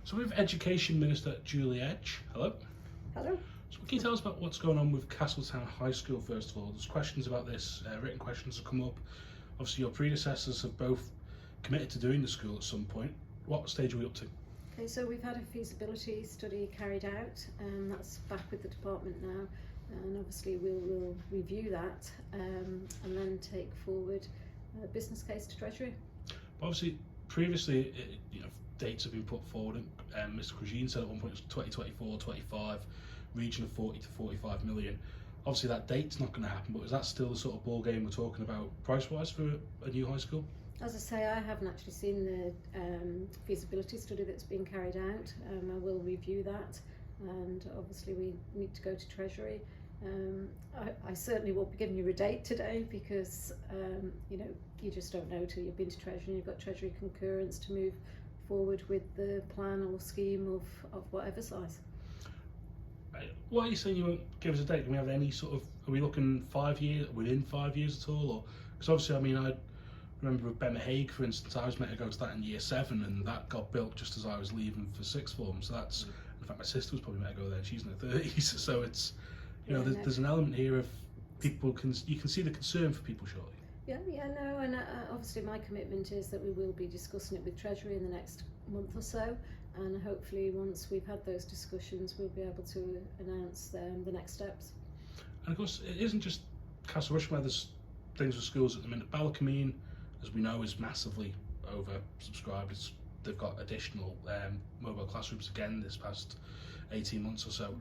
So we have Education Minister Julie Edge. Hello. Hello. So can you tell us about what's going on with Castletown High School first of all? There's questions about this, written questions have come up. Obviously your predecessors have both committed to doing the school at some point. What stage are we up to? Okay, so we've had a feasibility study carried out, and that's back with the department now, and obviously we'll review that and then take forward a business case to Treasury. Obviously previously dates have been put forward, and Mr. Crugine said at one point it was 2024-25, region of 40 to 45 million. Obviously that date's not going to happen, but is that still the sort of ball game we're talking about price wise for a new high school? As I say, I haven't actually seen the feasibility study that's been carried out. I will review that, and obviously we need to go to Treasury. I certainly won't be giving you a date today because you just don't know till you've been to Treasury and you've got Treasury concurrence to move forward with the plan or scheme of whatever size. Why are you saying you won't give us a date? Do we have any sort of, are we looking 5 years, within 5 years at all? Or because obviously, I mean, I remember with Ballakermeen Hague, for instance, I was meant to go to that in year 7, and that got built just as I was leaving for sixth form. So that's, in fact, my sister was probably meant to go there. She's in her 30s, so it's, there's an element here of you can see the concern for people, surely. No, and obviously my commitment is that we will be discussing it with Treasury in the next month or so, and hopefully once we've had those discussions we'll be able to announce the next steps. And of course it isn't just Castle Rushen where there's things with schools at the minute. Ballakermeen, as we know, is massively oversubscribed. They've got additional mobile classrooms again this past 18 months or so.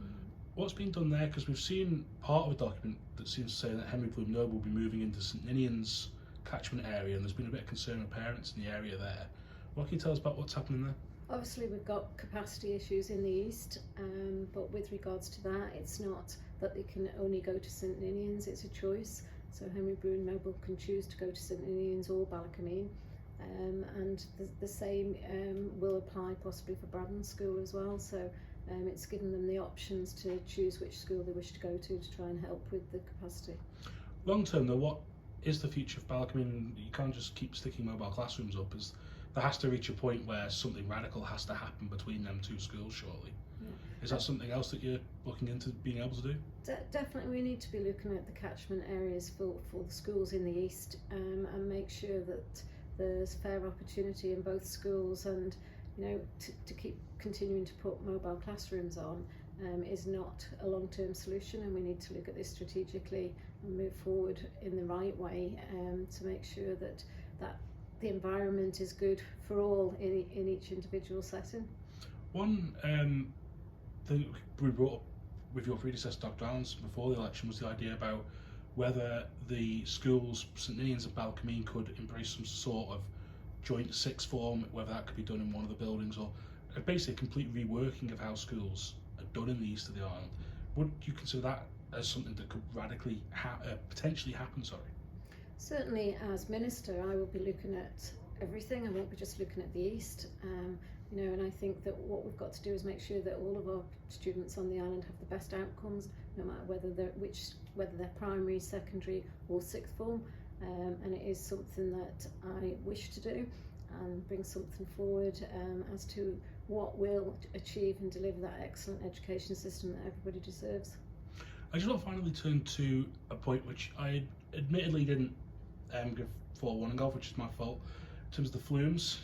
What's been done there? Because we've seen part of a document that seems to say that Henry Bloom Noble will be moving into St Ninian's catchment area, and there's been a bit of concern with parents in the area there. What can you tell us about what's happening there? Obviously we've got capacity issues in the east, but with regards to that, it's not that they can only go to St Ninian's, it's a choice. So Henry Bloom Noble can choose to go to St Ninian's or Ballakermeen, and the same will apply possibly for Braddon School as well. So it's given them the options to choose which school they wish to go to try and help with the capacity. Long term though, what is the future of Ballakermeen? You can't just keep sticking mobile classrooms up. There has to reach a point where something radical has to happen between them two schools, surely. Yeah. Is that something else that you're looking into being able to do? Definitely we need to be looking at the catchment areas for the schools in the east, and make sure that there's fair opportunity in both schools, and to keep continuing to put mobile classrooms on is not a long-term solution, and we need to look at this strategically and move forward in the right way to make sure that the environment is good for all in each individual setting. One thing we brought up with your predecessor Dr. Allens before the election was the idea about whether the schools, St Ninian's and Ballakermeen, could embrace some sort of joint sixth form, whether that could be done in one of the buildings, or basically a complete reworking of how schools are done in the east of the island. Would you consider that as something that could radically potentially happen? Certainly as Minister I will be looking at everything. I won't be just looking at the east, and I think that what we've got to do is make sure that all of our students on the island have the best outcomes, no matter whether they're primary, secondary or sixth form, and it is something that I wish to do and bring something forward as to what will achieve and deliver that excellent education system that everybody deserves. I just want to finally turn to a point which I admittedly didn't give full warning of, which is my fault. In terms of the Flumes,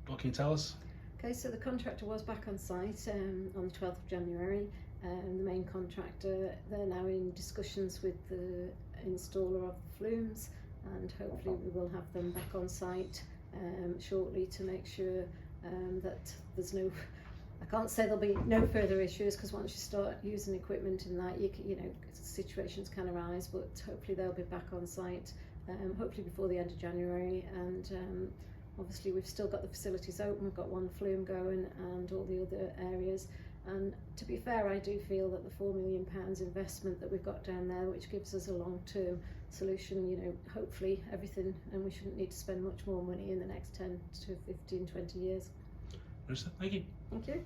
what can you tell us? Okay, so the contractor was back on site on the 12th of January. The main contractor, they're now in discussions with the installer of the Flumes, and hopefully we will have them back on site shortly to make sure that there's no, I can't say there'll be no further issues, because once you start using equipment in that, situations can arise, but hopefully they'll be back on site hopefully before the end of January. And obviously we've still got the facilities open, we've got one flume going and all the other areas, and to be fair I do feel that the £4 million investment that we've got down there, which gives us a long-term solution, hopefully everything, and we shouldn't need to spend much more money in the next 10 to 15, 20 years. Thank you. Thank you.